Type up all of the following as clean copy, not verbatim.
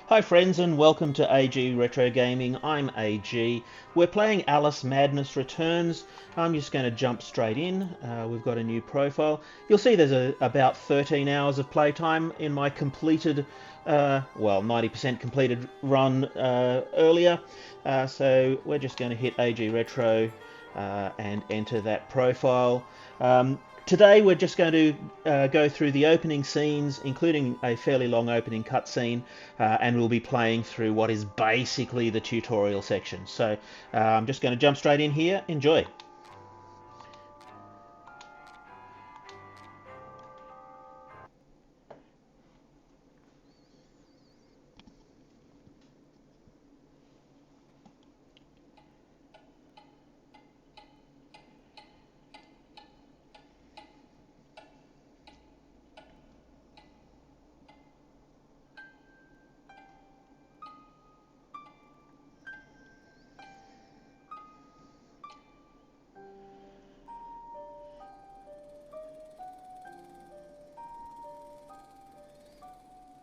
Hi friends and welcome to AG Retro Gaming. I'm AG. We're playing Alice Madness Returns. I'm just going to jump straight in. We've got a new profile. You'll see there's about 13 hours of playtime in my completed, 90% completed run earlier. So we're just going to hit AG Retro and enter that profile. Today we're just going to go through the opening scenes, including a fairly long opening cutscene, and we'll be playing through what is basically the tutorial section. So I'm just going to jump straight in here. Enjoy.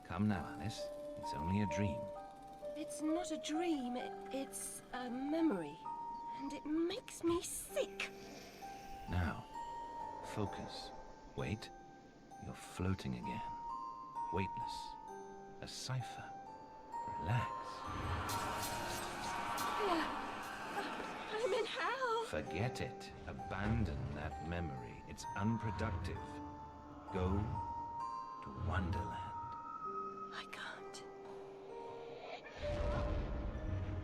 Come now, Alice. It's only a dream. It's not a dream, it's a memory. And it makes me sick. Now, focus. Wait. You're floating again. Weightless. A cipher. Relax. I'm in hell. Forget it. Abandon that memory. It's unproductive. Go to Wonderland. I can't.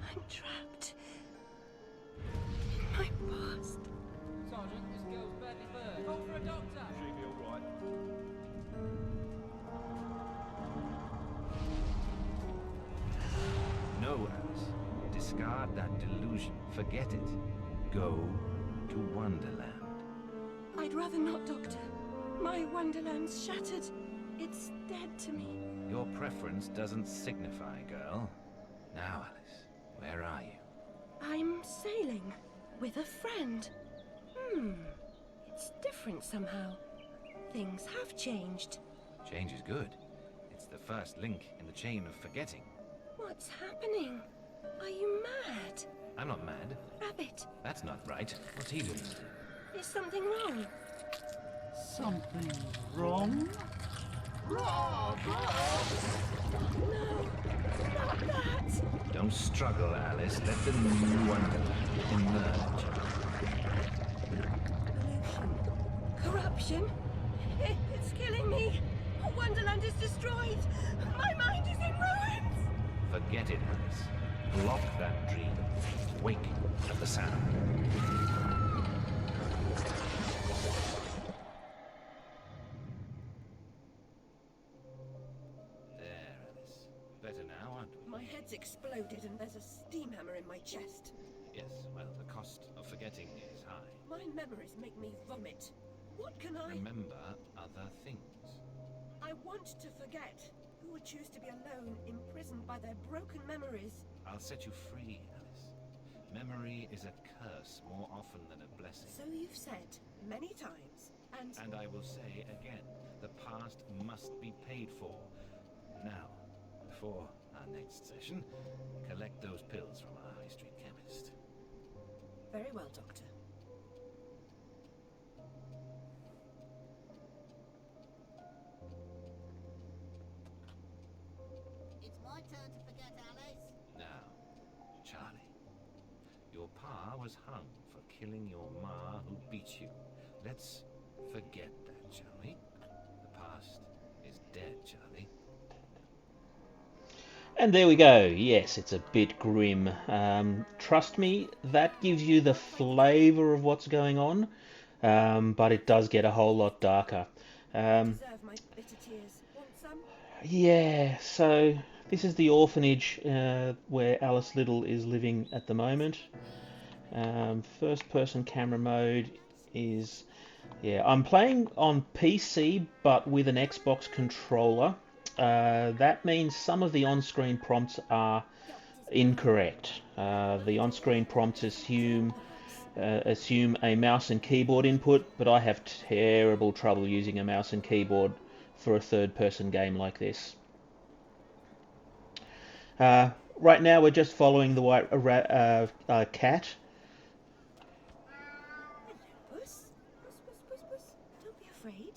I'm trapped in my past. Sergeant, this girl's badly burned. Call for a doctor. She'll be all right. No, Alice. Discard that delusion. Forget it. Go to Wonderland. I'd rather not, Doctor. My Wonderland's shattered. It's dead to me. Your preference doesn't signify, girl. Now, Alice, where are you? I'm sailing with a friend. It's different somehow. Things have changed. Change is good. It's the first link in the chain of forgetting. What's happening? Are you mad? I'm not mad. Rabbit, That's not right. What's he doing? is something wrong? Something wrong? No, not that. Don't struggle, Alice. Let the new Wonderland emerge. Pollution. Corruption. It's killing me. Wonderland is destroyed. My mind is in ruins. Forget it, Alice. Block that dream. Wake at the sound. There, Alice. Better now, aren't we? My head's exploded and there's a steam hammer in my chest. Yes, well, the cost of forgetting is high. My memories make me vomit. What can I... Remember other things. I want to forget. Who would choose to be alone, imprisoned by their broken memories? I'll set you free, Alice. Memory is a curse more often than a blessing. So you've said many times, And I will say again, the past must be paid for. Now, before our next session, collect those pills from our high street chemist. Very well, Doctor. It's my turn to forget, Alice. Now, Charlie, your pa was hung for killing your ma who beat you. Let's forget that, shall we? The past is dead, Charlie. And there we go. Yes, it's a bit grim. Trust me, that gives you the flavour of what's going on, but it does get a whole lot darker. Deserve my bitter tears. Want some? Yeah, so this is the orphanage where Alice Little is living at the moment. First person camera mode is... Yeah, I'm playing on PC but with an Xbox controller. That means some of the on-screen prompts are incorrect. The on-screen prompts assume a mouse and keyboard input, but I have terrible trouble using a mouse and keyboard for a third-person game like this. Right now we're just following the white cat. Hello, Puss. Puss, puss, puss, puss. Don't be afraid.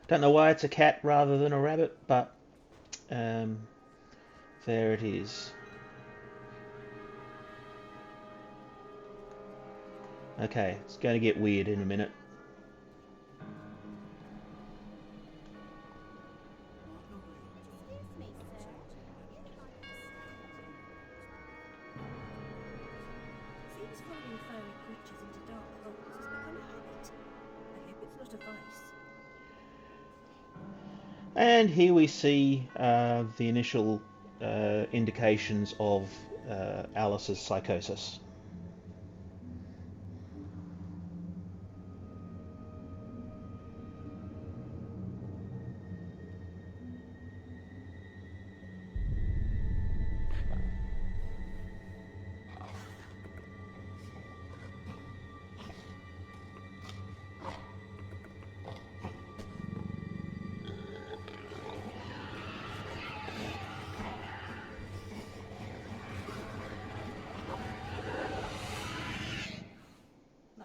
Don't know why it's a cat rather than a rabbit, but there it is. Okay, it's going to get weird in a minute. Excuse me, sir. Seems following fiery creatures into dark holes has become a habit. I hope it's not a vice. And here we see the initial indications of Alice's psychosis.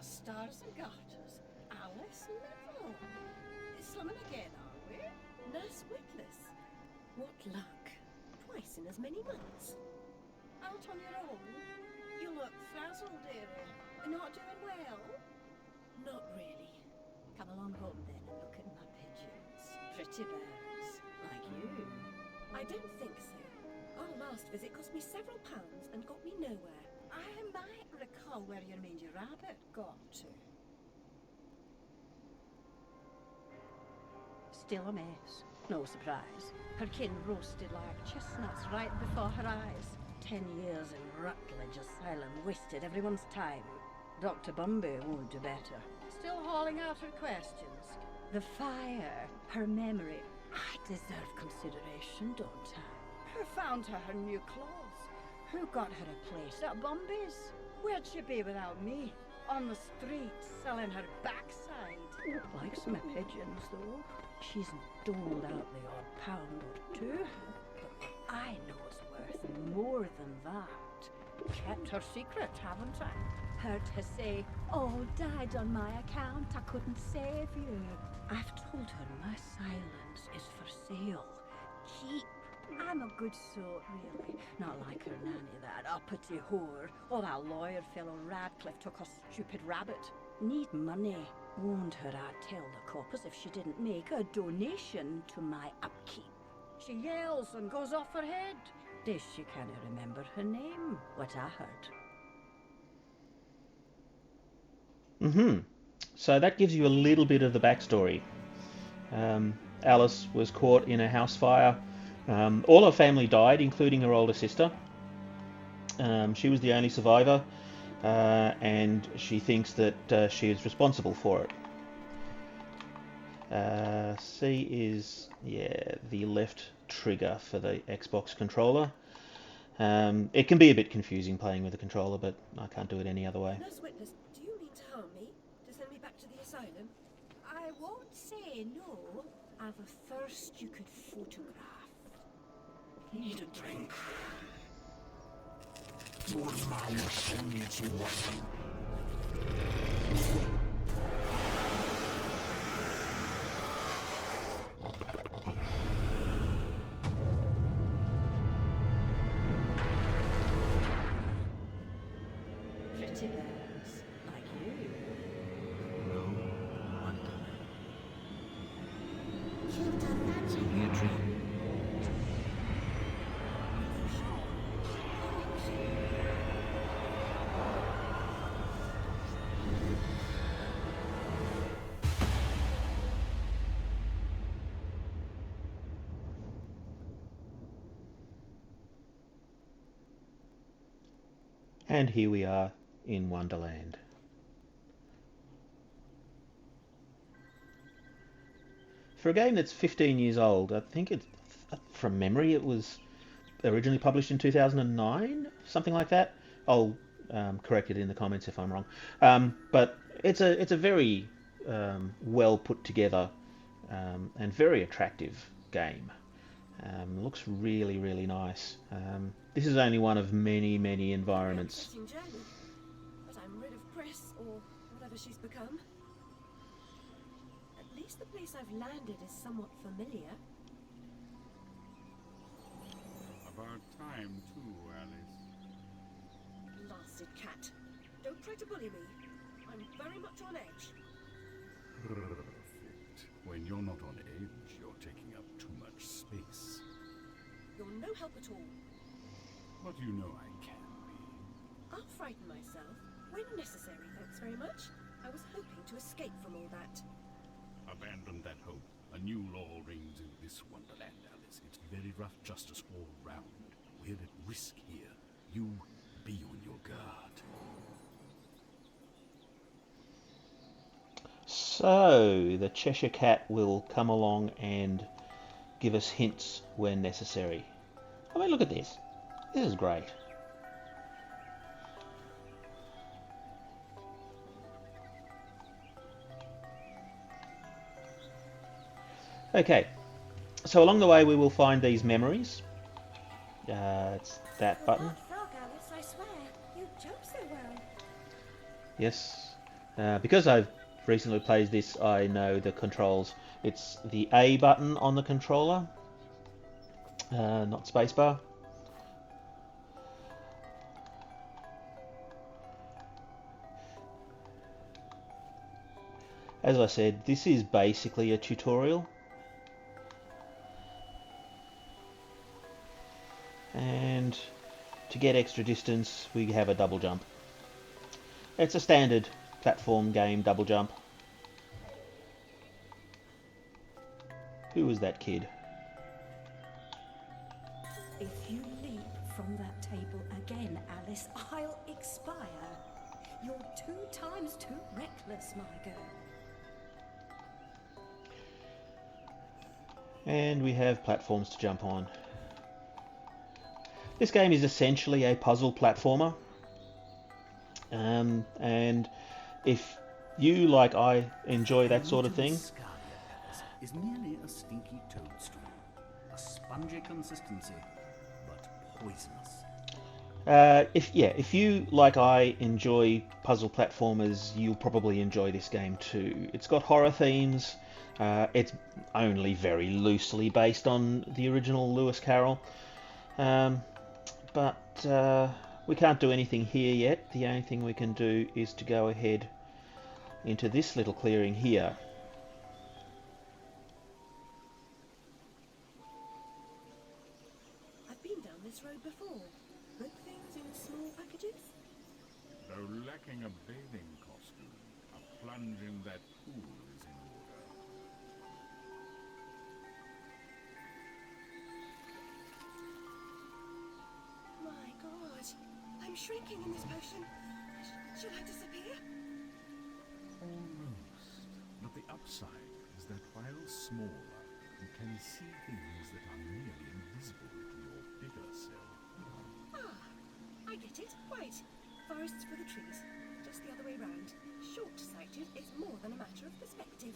The stars and garters. Alice Neville. Slumming again, are we? Nurse Witless. What luck. Twice in as many months. Out on your own? You look frazzled, dearie. Not doing well? Not really. Come along home then and look at my pigeons. Pretty birds. Like you. I don't think so. Our last visit cost me several pounds and got me nowhere. I might recall where your mangy rabbit got to. Still a mess. No surprise. Her kin roasted like chestnuts right before her eyes. 10 years in Rutledge Asylum wasted everyone's time. Dr. Bumby won't do better. Still hauling out her questions. The fire, her memory. I deserve consideration, don't I? Who found her new clothes? Who got her a place at Bumby's? Where'd she be without me? On the street, selling her backside. Likes my pigeons, though. She's doled out the odd pound or two. But I know it's worth more than that. Kept her secret, haven't I? Heard her say, "Oh, died on my account, I couldn't save you." I've told her my silence is for sale. Cheap. I'm a good sort, really. Not like her nanny, that uppity whore, or that lawyer fellow Radcliffe took a stupid rabbit. Need money. Warned her I'd tell the coppers if she didn't make a donation to my upkeep. She yells and goes off her head. This she can't remember her name, what I heard. So that gives you a little bit of the backstory. Alice was caught in a house fire. All her family died, including her older sister. She was the only survivor, and she thinks that she is responsible for it. C is, the left trigger for the Xbox controller. It can be a bit confusing playing with the controller, but I can't do it any other way. Nurse Witness, do you mean to harm me? To send me back to the asylum? I won't say no. I've a thirst you could photograph. Need a drink. Towards my show me to what. Pretty birds, like you. No wonder. You've done that. Only a dream. And here we are in Wonderland. For a game that's 15 years old, I think it's, from memory, it was originally published in 2009, something like that. I'll correct it in the comments if I'm wrong. But it's a very well put together and very attractive game. Looks really, really nice. This is only one of many, many environments. Interesting journey, but I'm rid of Press or whatever she's become. At least the place I've landed is somewhat familiar. About time, too, Alice. Blasted cat. Don't try to bully me. I'm very much on edge. Perfect. When you're not on edge, you're taking up too much space. You're no help at all. But you know I can be. I'll frighten myself when necessary, thanks very much. I was hoping to escape from all that. Abandon that hope. A new law reigns in this wonderland, Alice. It's very rough justice all round. We're at risk here. You be on your guard. So, the Cheshire Cat will come along and give us hints when necessary. I mean, look at this. This is great. Okay, so along the way we will find these memories. It's that button. Frog, Alice, I swear. You jump so well. Yes, because I've recently played this, I know the controls. It's the A button on the controller, not spacebar. As I said, this is basically a tutorial. And to get extra distance, we have a double jump. It's a standard platform game double jump. Who was that kid? If you leap from that table again, Alice, I'll expire. You're 2 times too reckless, my girl. And we have platforms to jump on. This game is essentially a puzzle platformer. And if you, like I, enjoy that sort of thing, is merely a stinky toadstool. A spongy consistency, but poisonous. if you, like I, enjoy puzzle platformers, you'll probably enjoy this game too. It's got horror themes. It's only very loosely based on the original Lewis Carroll. But we can't do anything here yet. The only thing we can do is to go ahead into this little clearing here. I've been down this road before. Good things in small packages. Though lacking a bathing costume, a plunge in that pool is in order. My God, I'm shrinking in this potion. Should I disappear? Almost. But the upside is that while smaller, you can see things that are nearly invisible to your bigger self. I get it. Right. Forests for the trees. Just the other way round. Short-sighted is more than a matter of perspective.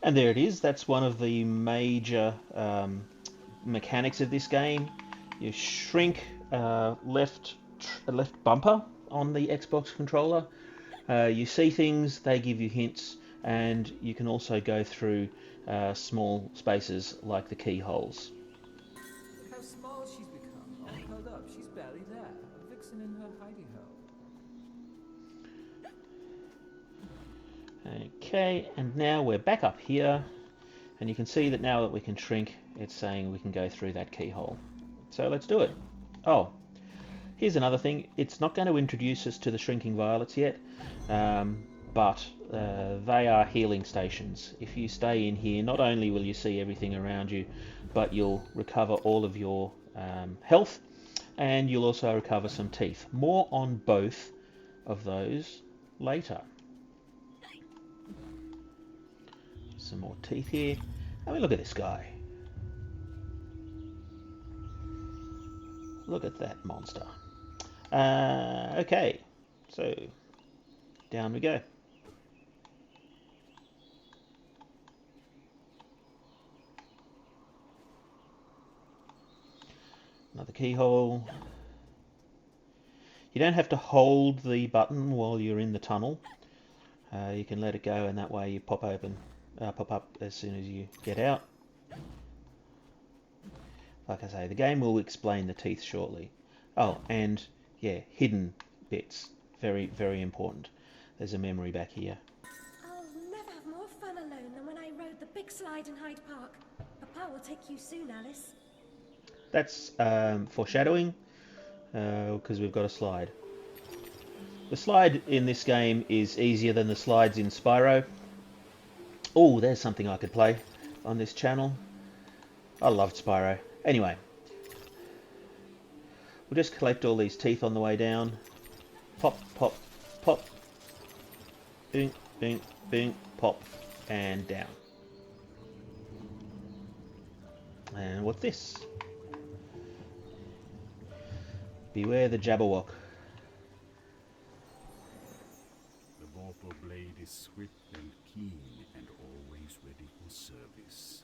And there it is. That's one of the major mechanics of this game. You shrink left bumper on the Xbox controller. You see things, they give you hints, and you can also go through small spaces like the keyholes. Look how small she's become. All curled up. She's barely there. A vixen in her hidey hole. Okay, and now we're back up here, and you can see that now that we can shrink, it's saying we can go through that keyhole. So let's do it. Oh, here's another thing. It's not going to introduce us to the shrinking violets yet, but they are healing stations. If you stay in here, not only will you see everything around you, but you'll recover all of your health, and you'll also recover some teeth. More on both of those later. Some more teeth here. I mean, look at this guy. Look at that monster. Okay, so down we go. keyhole. You don't have to hold the button while you're in the tunnel. You can let it go, and that way you pop up as soon as you get out. Like I say, the game will explain the teeth shortly. Oh, and yeah, hidden bits. Very, very important. There's a memory back here. I'll never have more fun alone than when I rode the big slide in Hyde Park. Papa will take you soon, Alice. That's foreshadowing, because we've got a slide. The slide in this game is easier than the slides in Spyro. Oh, there's something I could play on this channel. I loved Spyro. Anyway, we'll just collect all these teeth on the way down. Pop, pop, pop. Bing, bing, bing, pop, and down. And what's this? Beware the Jabberwock. The vorpal blade is swift and keen and always ready for service.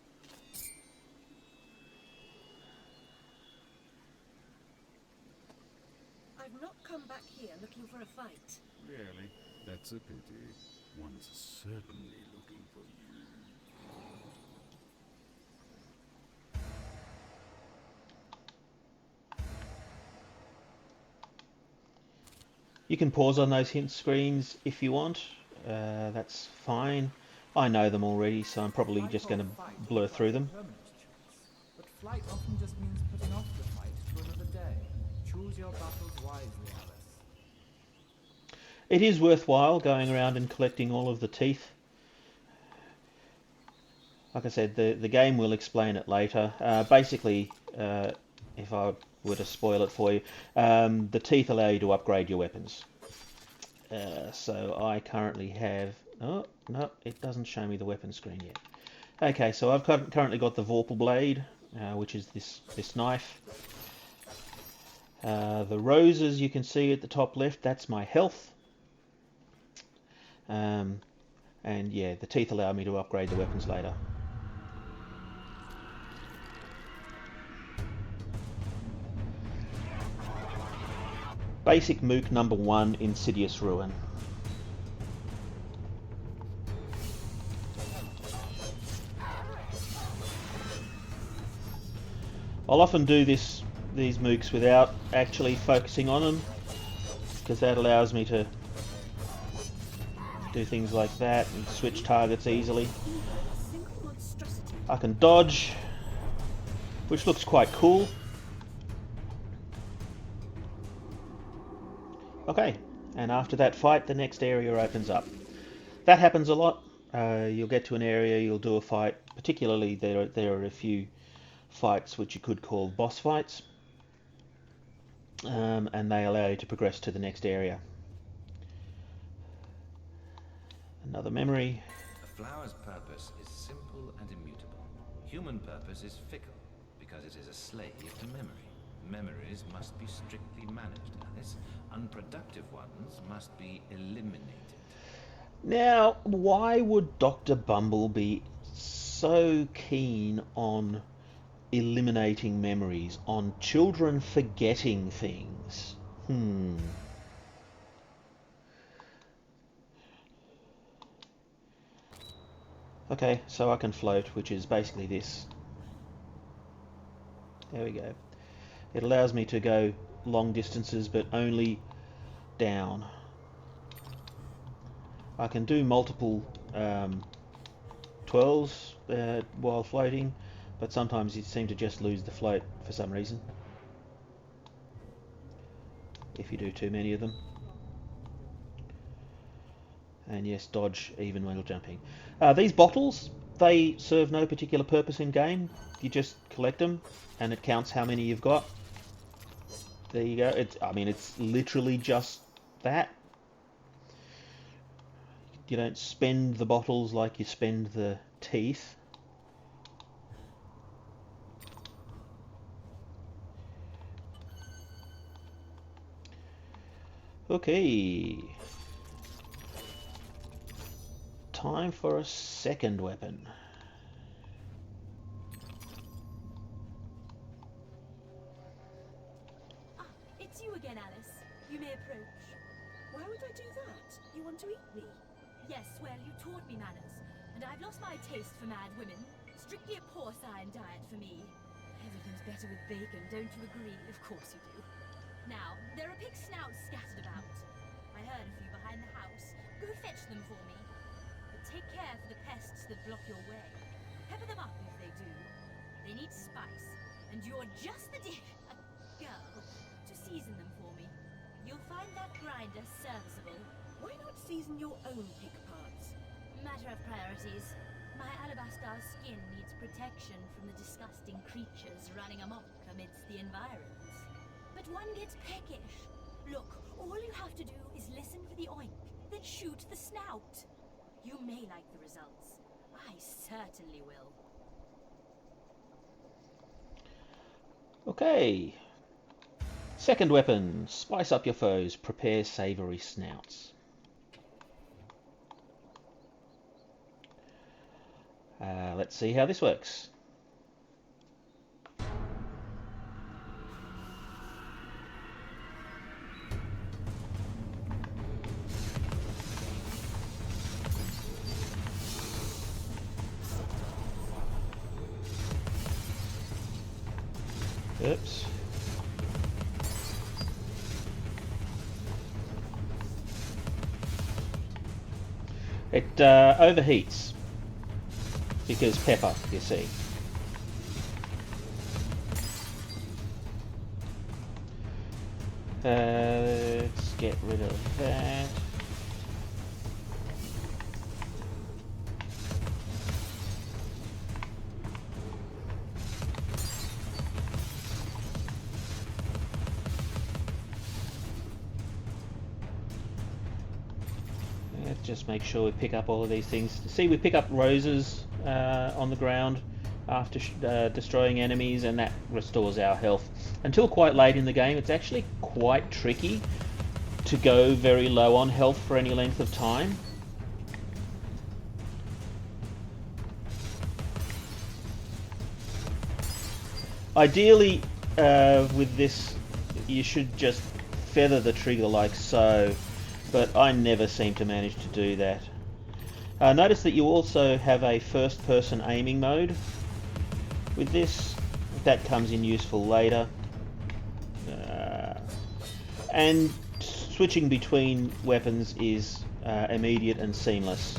I've not come back here looking for a fight. Really? That's a pity. One's certainly looking for you. You can pause on those hint screens if you want. That's fine. I know them already, so I'm probably just going to blur through them. But flight often just means putting off the fight to another day. Choose your battles wisely, Alice. It is worthwhile going around and collecting all of the teeth. Like I said, the game will explain it later. Basically, if I were to spoil it for you, the teeth allow you to upgrade your weapons. So I currently have... Oh, no, it doesn't show me the weapon screen yet. Okay, so I've currently got the Vorpal Blade, which is this knife. The roses you can see at the top left, that's my health. And yeah, the teeth allow me to upgrade the weapons later. Basic Mook number 1, Insidious Ruin. I'll often do these mooks without actually focusing on them, because that allows me to do things like that and switch targets easily. I can dodge, which looks quite cool. Okay, and after that fight, the next area opens up. That happens a lot. You'll get to an area, you'll do a fight. Particularly, there are a few fights which you could call boss fights, and they allow you to progress to the next area. Another memory. A flower's purpose is simple and immutable. Human purpose is fickle, because it is a slave to memory. Memories must be strictly managed, Alice. Unproductive ones must be eliminated. Now, why would Dr. Bumble be so keen on eliminating memories, on children forgetting things? Okay, so I can float, which is basically this. There we go. It allows me to go long distances, but only down. I can do multiple twirls while floating, but sometimes you seem to just lose the float for some reason, if you do too many of them. And yes, dodge even when you're jumping. These bottles, they serve no particular purpose in game. You just collect them, and it counts how many you've got. There you go. It's literally just that. You don't spend the bottles like you spend the teeth. Okay. Time for a second weapon. treat me. Yes, well, you taught me manners, and I've lost my taste for mad women. Strictly a porcine diet for me. Everything's better with bacon, don't you agree? Of course you do. Now, there are pig snouts scattered about. I heard a few behind the house. Go fetch them for me. But take care for the pests that block your way. Pepper them up if they do. They need spice, and you're just the girl to season them for me. You'll find that grinder serviceable. Why not season your own pig parts? Matter of priorities. My alabaster skin needs protection from the disgusting creatures running amok amidst the environs. But one gets peckish. Look, all you have to do is listen for the oink, then shoot the snout. You may like the results. I certainly will. Okay. Second weapon. Spice up your foes. Prepare savoury snouts. Let's see how this works. Oops. It overheats because pepper, you see. Let's get rid of that. Just make sure we pick up all of these things. See, we pick up roses on the ground after destroying enemies, and that restores our health. Until quite late in the game, it's actually quite tricky to go very low on health for any length of time. Ideally, with this, you should just feather the trigger like so, but I never seem to manage to do that. Notice that you also have a first-person aiming mode with this. That comes in useful later. And switching between weapons is immediate and seamless.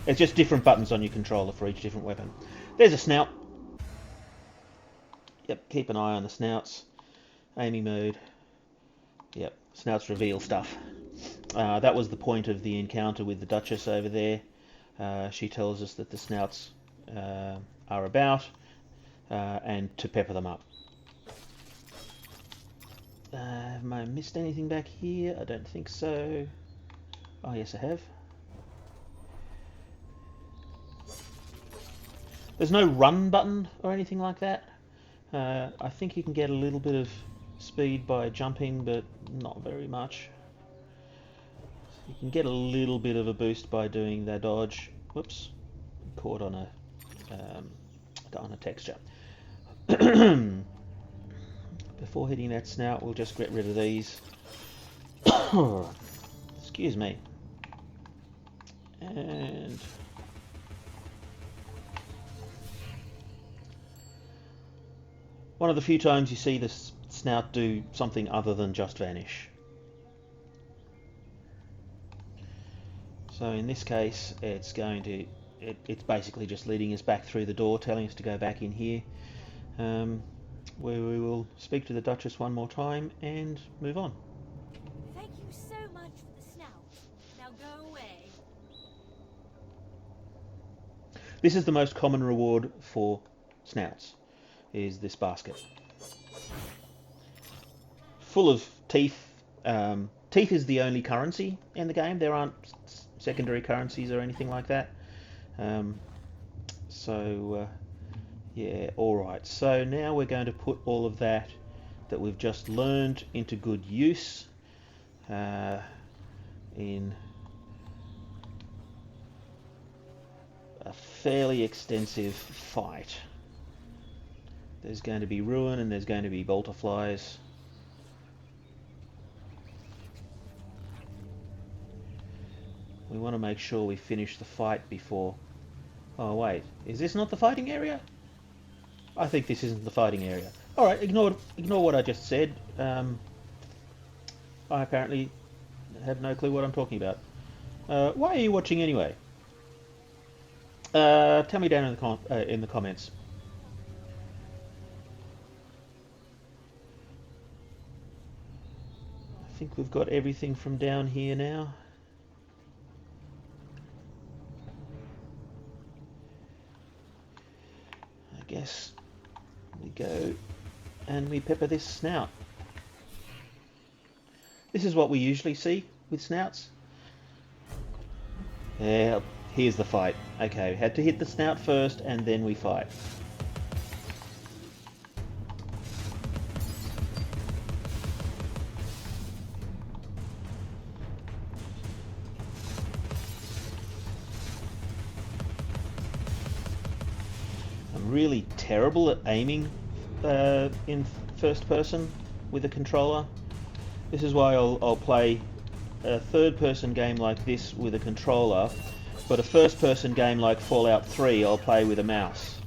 It's just different buttons on your controller for each different weapon. There's a snout. Yep, keep an eye on the snouts. Aiming mode. Yep, snouts reveal stuff. That was the point of the encounter with the Duchess over there. She tells us that the snouts are about and to pepper them up. Have I missed anything back here? I don't think so. Oh yes, I have. There's no run button or anything like that. I think you can get a little bit of speed by jumping, but not very much. You can get a little bit of a boost by doing the dodge. Whoops, caught on a texture. Before hitting that snout, we'll just get rid of these. Excuse me. And one of the few times you see the snout do something other than just vanish. So in this case, it's basically just leading us back through the door, telling us to go back in here, where we will speak to the Duchess one more time and move on. Thank you so much for the snout. Now go away. This is the most common reward for snouts, is this basket. Full of teeth. Teeth is the only currency in the game. There aren't secondary currencies or anything like that. Yeah, alright. So now we're going to put all of that we've just learned into good use in a fairly extensive fight. There's going to be ruin and there's going to be bolterflies. we want to make sure we finish the fight before... Oh wait, is this not the fighting area? I think this isn't the fighting area. Alright, ignore what I just said. I apparently have no clue what I'm talking about. Why are you watching anyway? Tell me down in the comments. I think we've got everything from down here now. I guess we go and we pepper this snout. This is what we usually see with snouts. Yeah, here's the fight. Okay, we had to hit the snout first and then we fight. I'm really terrible at aiming in first person with a controller. This is why I'll play a third-person game like this with a controller, but a first-person game like Fallout 3 I'll play with a mouse.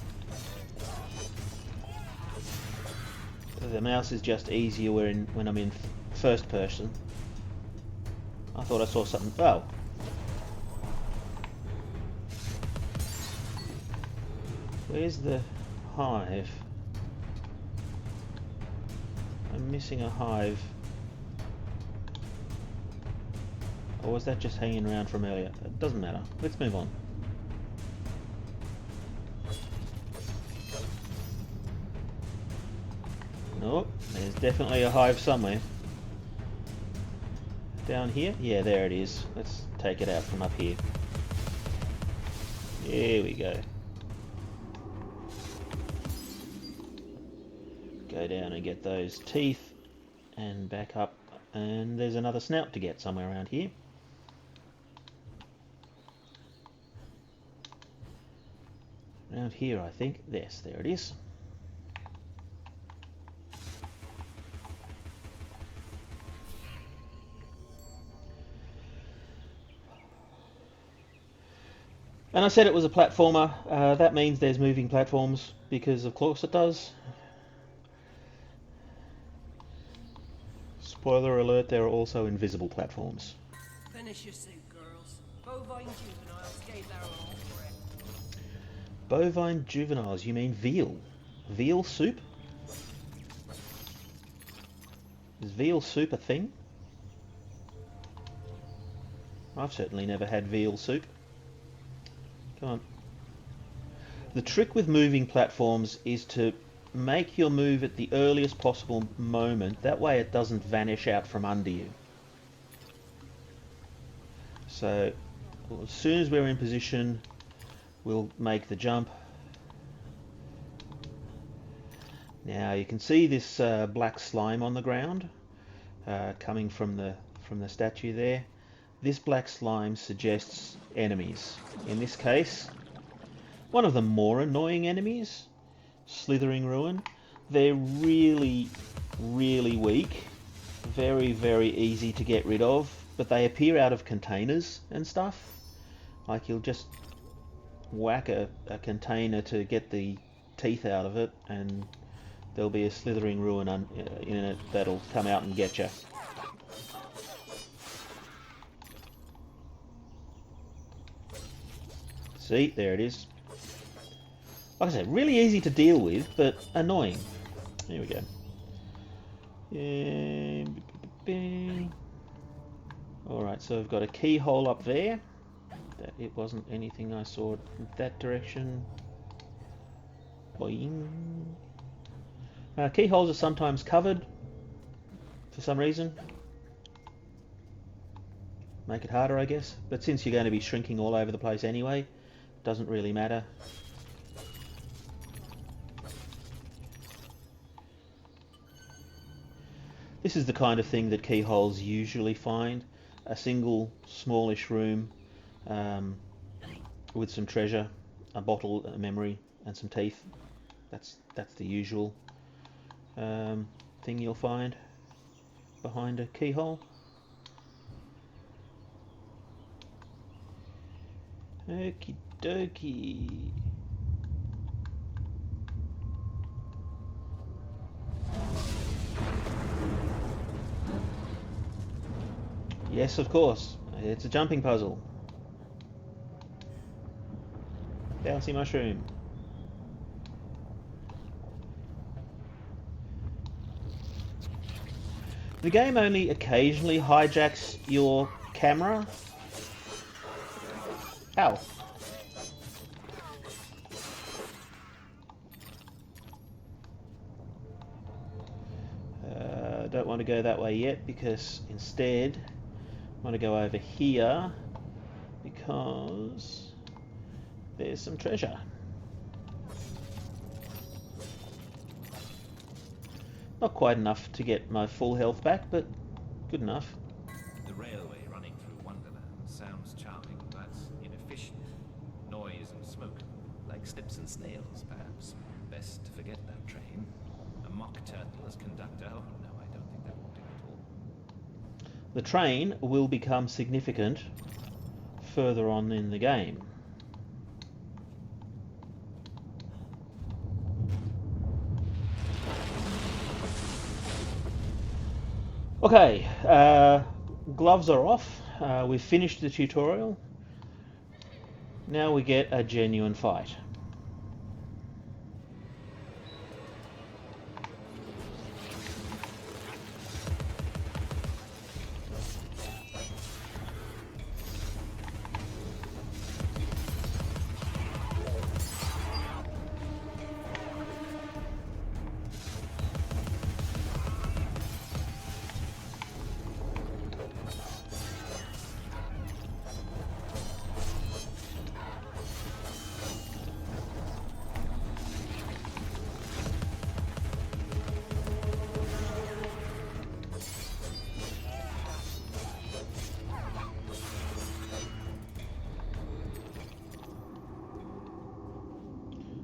The mouse is just easier when I'm in first person. I thought I saw something. Oh. Where's the hive? I'm missing a hive. Or was that just hanging around from earlier? It doesn't matter. Let's move on. Nope, there's definitely a hive somewhere. Down here? Yeah, there it is. Let's take it out from up here. There we go. Go down and get those teeth and back up. And there's another snout to get somewhere around here. Around here, I think. Yes, there it is. And I said it was a platformer. That means there's moving platforms, because of course it does. Spoiler alert, there are also invisible platforms. Finish your soup, girls. Bovine juveniles gave their all for it. Bovine juveniles, you mean veal? Veal soup? Is veal soup a thing? I've certainly never had veal soup. Come on. The trick with moving platforms is to make your move at the earliest possible moment. That way it doesn't vanish out from under you. So as soon as we're in position, we'll make the jump. Now you can see this black slime on the ground coming from the statue there. This black slime suggests enemies. In this case, one of the more annoying enemies, Slithering Ruin. They're really, really weak. Very, very easy to get rid of. But they appear out of containers and stuff. Like you'll just whack a container to get the teeth out of it, and there'll be a Slithering Ruin in it that'll come out and get you. See, there it is. Like I said, really easy to deal with, but annoying. Here we go. Alright, so I've got a keyhole up there. That it wasn't anything I saw in that direction. Boing. Keyholes are sometimes covered for some reason. Make it harder, I guess. But since you're going to be shrinking all over the place anyway, doesn't really matter. This is the kind of thing that keyholes usually find. A single smallish room with some treasure, a bottle, a memory, and some teeth. That's the usual thing you'll find behind a keyhole. Okie dokie. Yes, of course. It's a jumping puzzle. Bouncy mushroom. The game only occasionally hijacks your camera. Ow. Don't want to go that way yet because instead I want to go over here because there's some treasure. Not quite enough to get my full health back, but good enough. The railway running through Wonderland sounds charming, but inefficient. Noise and smoke, like snips and snails, perhaps. Best to forget that train. A mock turtle as conductor? Oh no, I don't think that will do at all. The train will become significant further on in the game. Okay, gloves are off. We've finished the tutorial. Now we get a genuine fight.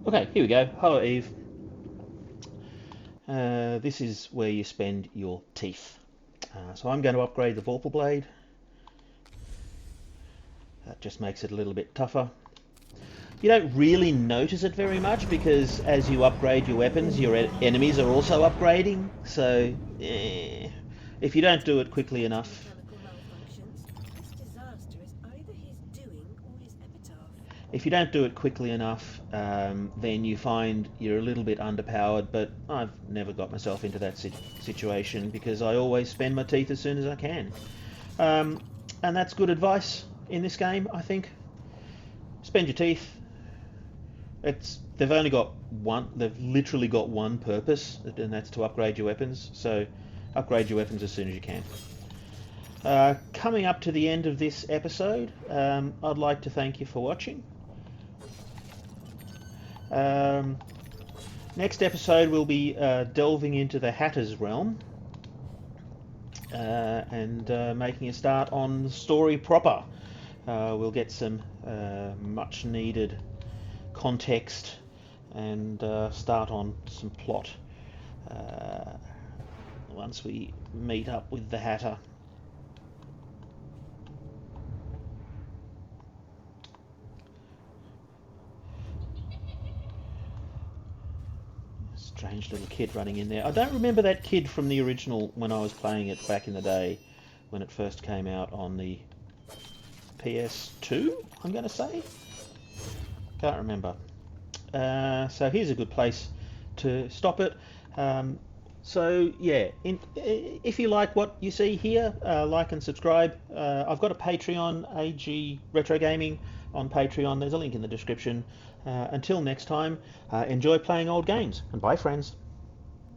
Okay, here we go. Hello, Eve. This is where you spend your teeth. So I'm going to upgrade the Vorpal Blade. That just makes it a little bit tougher. You don't really notice it very much because as you upgrade your weapons, your enemies are also upgrading. So, if you don't do it quickly enough, then you find you're a little bit underpowered, but I've never got myself into that situation because I always spend my teeth as soon as I can. And that's good advice in this game, I think. Spend your teeth. They've literally got one purpose, and that's to upgrade your weapons, so upgrade your weapons as soon as you can. Coming up to the end of this episode, I'd like to thank you for watching. Next episode we'll be delving into the Hatter's realm and making a start on the story proper. We'll get some much needed context and start on some plot once we meet up with the Hatter. Strange little kid running in there. I don't remember that kid from the original when I was playing it back in the day when it first came out on the PS2, I'm going to say. Can't remember. So here's a good place to stop it. So yeah, if you like what you see here, like and subscribe. I've got a Patreon, AG Retro Gaming on Patreon. There's a link in the description. Until next time, enjoy playing old games, and bye friends.